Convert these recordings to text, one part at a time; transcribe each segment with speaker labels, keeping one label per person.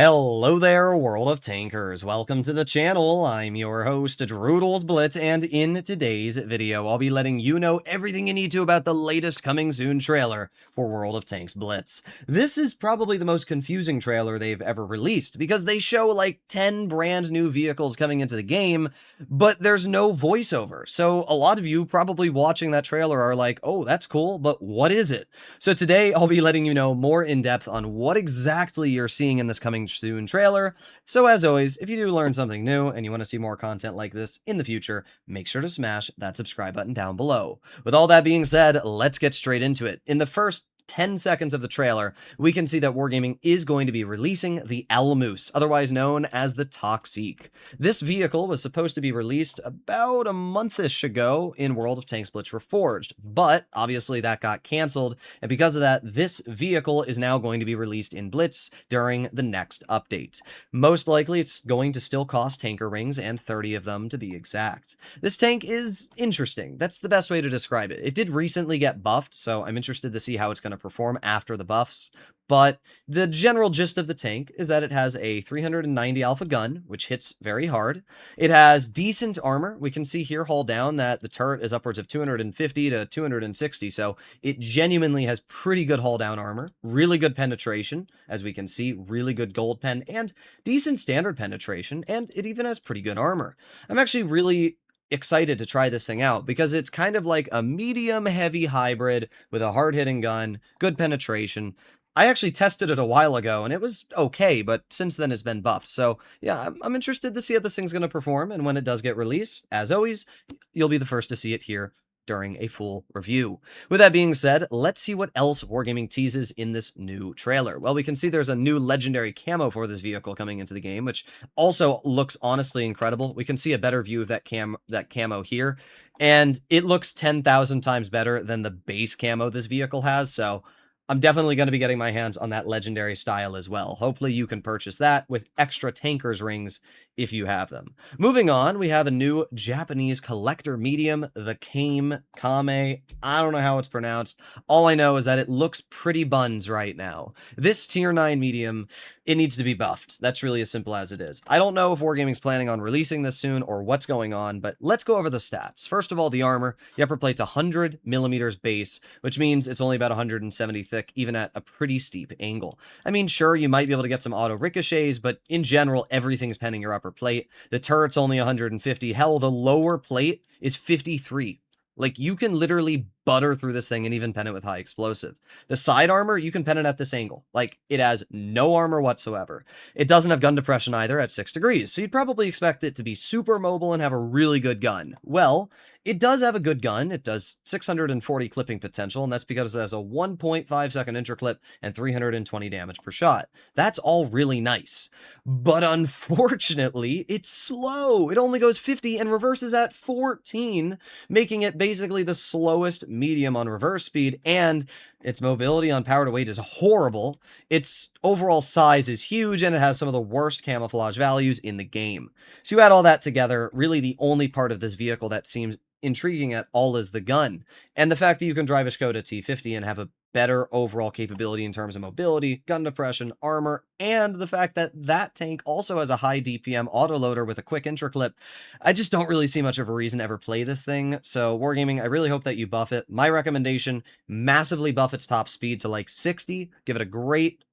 Speaker 1: Hello there, world of tankers. Welcome to the channel. I'm your host, Droodles Blitz, and in today's video, I'll be letting you know everything you need to about the latest coming soon trailer for World of Tanks Blitz. This is probably the most confusing trailer they've ever released, because they show like 10 brand new vehicles coming into the game, but there's no voiceover. So a lot of you probably watching that trailer are like, oh, that's cool, but what is it? So today, I'll be letting you know more in depth on what exactly you're seeing in this coming soon trailer. So as always, if you do learn something new and you want to see more content like this in the future, make sure to smash that subscribe button down below. With all that being said, let's get straight into it. In the first 10 seconds of the trailer, we can see that Wargaming is going to be releasing the Moose, otherwise known as the Toxique. This vehicle was supposed to be released about a month-ish ago in World of Tanks Blitz Reforged, but obviously that got cancelled, and because of that, this vehicle is now going to be released in Blitz during the next update. Most likely, it's going to still cost tanker rings, and 30 of them to be exact. This tank is interesting. That's the best way to describe it. It did recently get buffed, so I'm interested to see how it's going to perform after the buffs, but the general gist of the tank is that it has a 390 alpha gun, which hits very hard. It has decent armor. We can see here, hull down, that the turret is upwards of 250 to 260, so it genuinely has pretty good hull down armor, really good penetration, as we can see, really good gold pen, and decent standard penetration, and it even has pretty good armor. I'm actually really excited to try this thing out because it's kind of like a medium heavy hybrid with a hard-hitting gun, good penetration. I actually tested it a while ago and it was okay, but since then it's been buffed. So yeah, I'm interested to see how this thing's going to perform, and when it does get released, as always, you'll be the first to see it here during a full review. With that being said, let's see what else Wargaming teases in this new trailer. Well, we can see there's a new legendary camo for this vehicle coming into the game, which also looks honestly incredible. We can see a better view of that camo here, and it looks 10,000 times better than the base camo this vehicle has, so I'm definitely going to be getting my hands on that legendary style as well. Hopefully you can purchase that with extra tankers rings if you have them. Moving on, we have a new Japanese collector medium, the Kame. I don't know how it's pronounced. All I know is that it looks pretty buns right now. This tier 9 medium, it needs to be buffed. That's really as simple as it is. I don't know if Wargaming's planning on releasing this soon or what's going on, but let's go over the stats. First of all, the armor. The upper plate's 100 millimeters base, which means it's only about 170 thick, even at a pretty steep angle. I mean, sure, you might be able to get some auto ricochets, but in general, everything's penning your upper plate. The turret's only 150. Hell, the lower plate is 53. Like, you can literally butter through this thing and even pen it with high explosive. The side armor, you can pen it at this angle. Like, it has no armor whatsoever. It doesn't have gun depression either at 6 degrees, so you'd probably expect it to be super mobile and have a really good gun. Well, it does have a good gun. It does 640 clipping potential, and that's because it has a 1.5 second interclip and 320 damage per shot. That's all really nice. But unfortunately, it's slow. It only goes 50 and reverses at 14, making it basically the slowest medium on reverse speed, and its mobility on power to weight is horrible. Its overall size is huge, and it has some of the worst camouflage values in the game. So you add all that together, really the only part of this vehicle that seems intriguing at all is the gun, and the fact that you can drive a Skoda T50 and have a better overall capability in terms of mobility, gun depression, armor, and the fact that that tank also has a high DPM autoloader with a quick interclip. I just don't really see much of a reason to ever play this thing. So Wargaming, I really hope that you buff it. My recommendation, massively buff its top speed to like 60, give it a great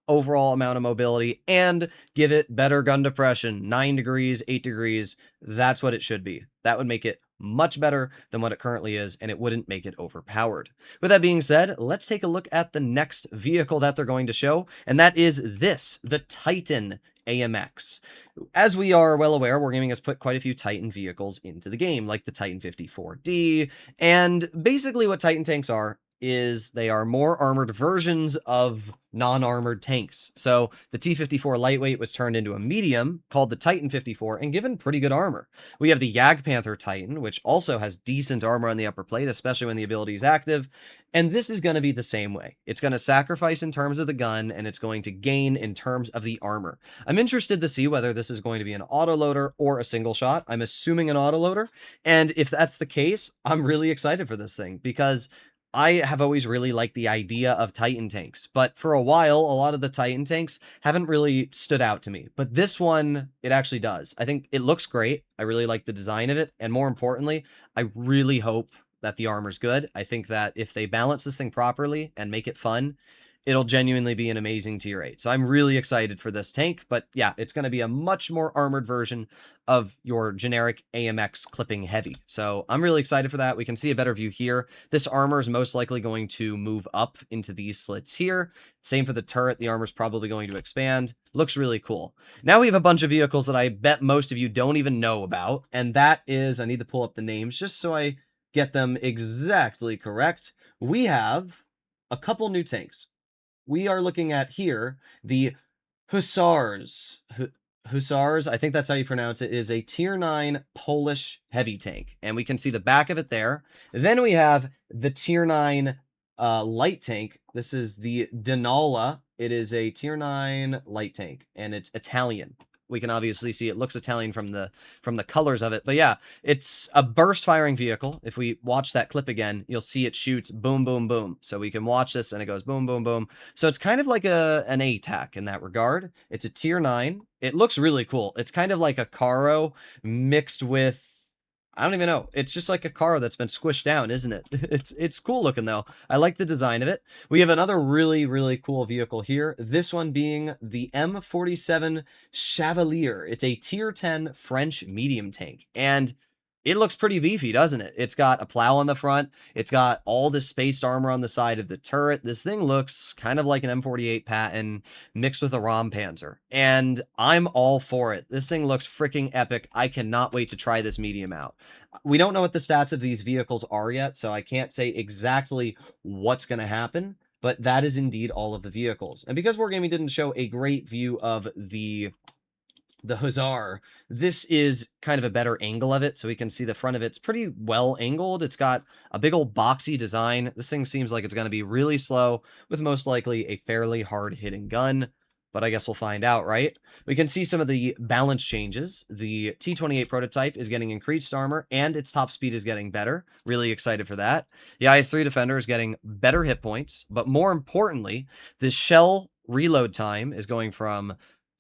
Speaker 1: overall amount of mobility, and give it better gun depression, 9 degrees, 8 degrees. That's what it should be. That would make it much better than what it currently is, and it wouldn't make it overpowered. With that being said, let's take a look at the next vehicle that they're going to show, and that is this, the Titan AMX. As we are well aware, Wargaming has put quite a few Titan vehicles into the game, like the Titan 54D, and basically what Titan tanks are is they are more armored versions of non-armored tanks. So the T-54 lightweight was turned into a medium called the Titan 54 and given pretty good armor. We have the Jagdpanther Titan, which also has decent armor on the upper plate, especially when the ability is active. And this is going to be the same way. It's going to sacrifice in terms of the gun, and it's going to gain in terms of the armor. I'm interested to see whether this is going to be an autoloader or a single shot. I'm assuming an autoloader. And if that's the case, I'm really excited for this thing because I have always really liked the idea of Titan tanks, but for a while, a lot of the Titan tanks haven't really stood out to me. But this one, it actually does. I think it looks great. I really like the design of it. And more importantly, I really hope that the armor's good. I think that if they balance this thing properly and make it fun, it'll genuinely be an amazing tier 8. So I'm really excited for this tank, but yeah, it's going to be a much more armored version of your generic AMX clipping heavy. So I'm really excited for that. We can see a better view here. This armor is most likely going to move up into these slits here. Same for the turret. The armor is probably going to expand. Looks really cool. Now we have a bunch of vehicles that I bet most of you don't even know about, and that is, I need to pull up the names just so I get them exactly correct. We have a couple new tanks. We are looking at here the Hussars. Hussars, I think that's how you pronounce it, is a tier 9 Polish heavy tank. And we can see the back of it there. Then we have the tier 9 light tank. This is the Denala. It is a tier 9 light tank, and it's Italian. We can obviously see it looks Italian from the colors of it. But yeah, it's a burst firing vehicle. If we watch that clip again, you'll see it shoots boom, boom, boom. So we can watch this and it goes boom, boom, boom. So it's kind of like an ATAC in that regard. It's a tier 9. It looks really cool. It's kind of like a Caro mixed with, I don't even know. It's just like a car that's been squished down, isn't it? It's cool looking, though. I like the design of it. We have another really, really cool vehicle here. This one being the M47 Chevalier. It's a tier 10 French medium tank. And it looks pretty beefy, doesn't it? It's got a plow on the front. It's got all this spaced armor on the side of the turret. This thing looks kind of like an M48 Patton mixed with a Rom Panzer. And I'm all for it. This thing looks freaking epic. I cannot wait to try this medium out. We don't know what the stats of these vehicles are yet, so I can't say exactly what's going to happen. But that is indeed all of the vehicles. And because Wargaming didn't show a great view of the Hussar, this is kind of a better angle of it, so we can see the front of it's pretty well angled. It's got a big old boxy design. This thing seems like it's going to be really slow, with most likely a fairly hard-hitting gun, but I guess we'll find out, right? We can see some of the balance changes. The T-28 prototype is getting increased armor, and its top speed is getting better. Really excited for that. The IS-3 Defender is getting better hit points, but more importantly, the shell reload time is going from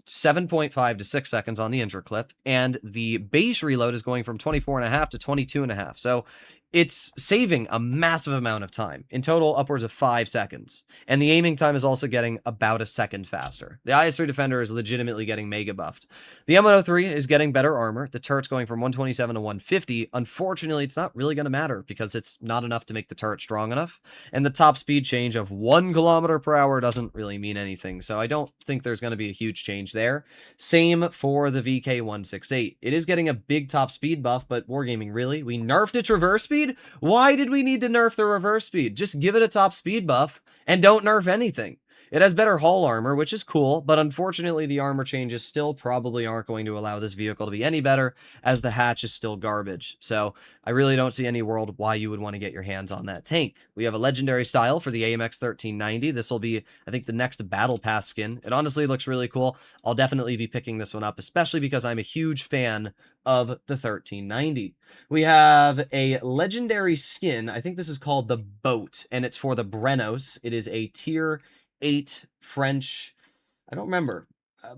Speaker 1: 7.5 to 6 seconds on the injure clip, and the base reload is going from 24.5 to 22.5. So it's saving a massive amount of time, in total upwards of 5 seconds. And the aiming time is also getting about a second faster. The IS-3 Defender is legitimately getting mega buffed. The M103 is getting better armor. The turret's going from 127 to 150. Unfortunately, it's not really going to matter because it's not enough to make the turret strong enough. And the top speed change of 1 kilometer per hour doesn't really mean anything. So I don't think there's going to be a huge change there. Same for the VK168. It is getting a big top speed buff, but Wargaming, really? We nerfed its reverse speed? Why did we need to nerf the reverse speed? Just give it a top speed buff and don't nerf anything. It has better hull armor, which is cool, but unfortunately the armor changes still probably aren't going to allow this vehicle to be any better, as the hatch is still garbage. So I really don't see any world why you would want to get your hands on that tank. We have a legendary style for the AMX 1390. This will be, I think, the next Battle Pass skin. It honestly looks really cool. I'll definitely be picking this one up, especially because I'm a huge fan of the 1390. We have a legendary skin. I think this is called the Boat, and it's for the Brenos. It is a tier 8 French, I don't remember,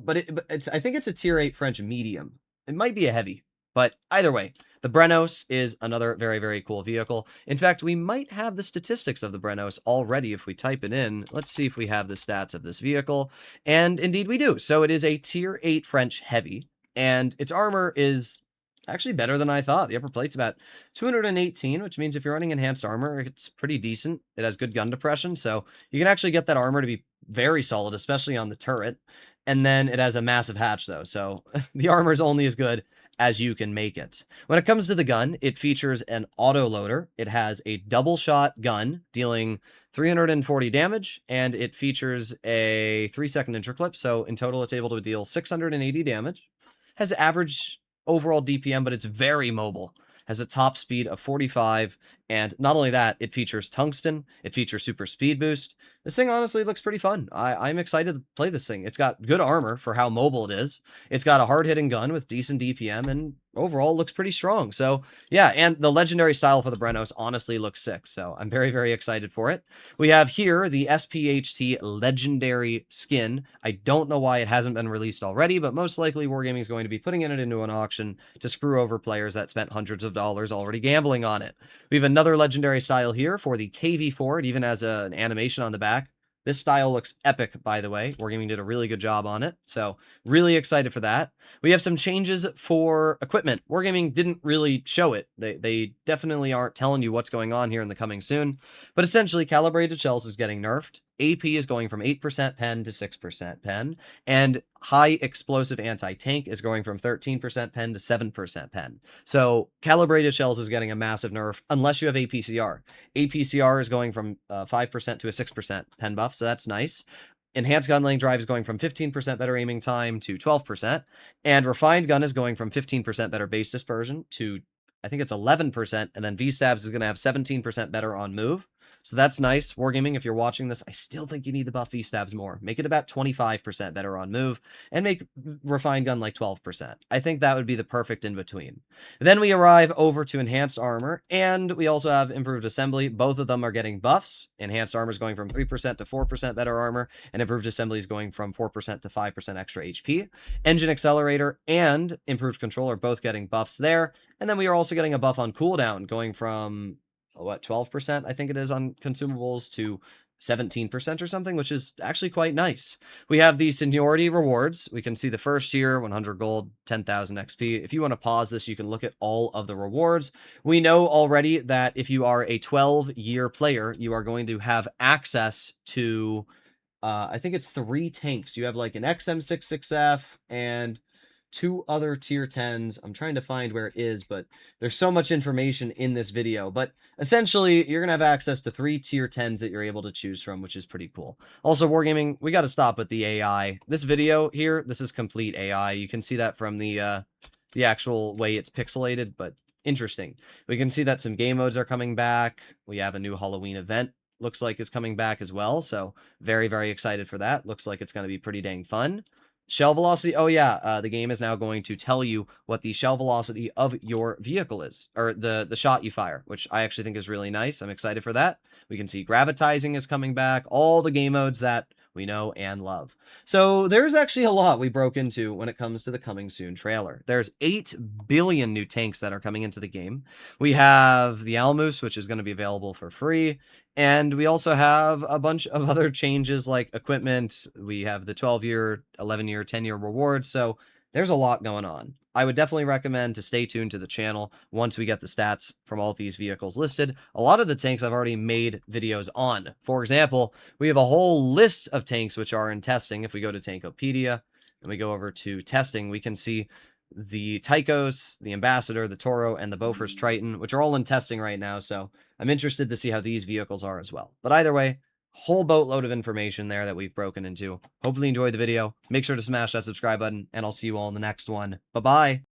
Speaker 1: but it's I think it's a tier 8 French medium. It might be a heavy, but either way, the Brenos is another very, very cool vehicle. In fact, we might have the statistics of the Brenos already if we type it in. Let's see if we have the stats of this vehicle, and indeed we do. So it is a tier 8 French heavy, and its armor is actually better than I thought. The upper plate's about 218, which means if you're running enhanced armor, it's pretty decent. It has good gun depression, so you can actually get that armor to be very solid, especially on the turret. And then it has a massive hatch, though, so the armor is only as good as you can make it. When it comes to the gun, it features an auto-loader. It has a double-shot gun, dealing 340 damage, and it features a 3-second interclip, so in total it's able to deal 680 damage. Has average overall DPM, but it's very mobile. Has a top speed of 45 And not only that, it features tungsten, it features super speed boost. This thing honestly looks pretty fun. I'm excited to play this thing. It's got good armor for how mobile it is. It's got a hard-hitting gun with decent DPM, and overall looks pretty strong. So yeah, and the legendary style for the Brenos honestly looks sick. So I'm very, very excited for it. We have here the SPHT legendary skin. I don't know why it hasn't been released already, but most likely Wargaming is going to be putting it into an auction to screw over players that spent hundreds of dollars already gambling on it. We have another legendary style here for the KV4. It even has an animation on the back. This style looks epic, by the way. Wargaming did a really good job on it, so really excited for that. We have some changes for equipment. Wargaming didn't really show it. They definitely aren't telling you what's going on here in the coming soon, but essentially, calibrated shells is getting nerfed. AP is going from 8% pen to 6% pen, and high explosive anti-tank is going from 13% pen to 7% pen. So calibrated shells is getting a massive nerf unless you have APCR. APCR is going from 5% to a 6% pen buff, so that's nice. Enhanced gun lane drive is going from 15% better aiming time to 12%, and refined gun is going from 15% better base dispersion to, I think it's 11%, and then V-stabs is going to have 17% better on move. So that's nice. Wargaming, if you're watching this, I still think you need to buff V-stabs more. Make it about 25% better on move, and make refined gun like 12%. I think that would be the perfect in-between. Then we arrive over to enhanced armor, and we also have improved assembly. Both of them are getting buffs. Enhanced armor is going from 3% to 4% better armor, and improved assembly is going from 4% to 5% extra HP. Engine accelerator and improved control are both getting buffs there. And then we are also getting a buff on cooldown, going from, what, 12%, I think it is, on consumables to 17% or something, which is actually quite nice. We have the seniority rewards. We can see the first tier, 100 gold, 10,000 XP. If you want to pause this, you can look at all of the rewards. We know already that if you are a 12-year player, you are going to have access to, I think it's 3 tanks. You have like an XM66F and 2 other tier 10s. I'm trying to find where it is, but there's so much information in this video. But essentially, you're going to have access to 3 tier 10s that you're able to choose from, which is pretty cool. Also, Wargaming, we got to stop with the AI. This video here, this is complete AI. You can see that from the actual way it's pixelated, but interesting. We can see that some game modes are coming back. We have a new Halloween event, looks like, is coming back as well. So very, very excited for that. Looks like it's going to be pretty dang fun. Shell velocity. Oh, yeah. The game is now going to tell you what the shell velocity of your vehicle is, or the shot you fire, which I actually think is really nice. I'm excited for that. We can see gravitizing is coming back, all the game modes that we know and love. So there's actually a lot we broke into when it comes to the coming soon trailer. There's 8 billion new tanks that are coming into the game. We have the Almus, which is going to be available for free. And we also have a bunch of other changes like equipment. We have the 12-year, 11-year, 10-year rewards. So there's a lot going on. I would definitely recommend to stay tuned to the channel once we get the stats from all of these vehicles listed. A lot of the tanks I've already made videos on. For example, we have a whole list of tanks which are in testing. If we go to Tankopedia and we go over to testing, we can see the Tychos, the Ambassador, the Toro, and the Bofors Triton, which are all in testing right now. So I'm interested to see how these vehicles are as well. But either way, whole boatload of information there that we've broken into. Hopefully you enjoyed the video. Make sure to smash that subscribe button, and I'll see you all in the next one. Bye-bye.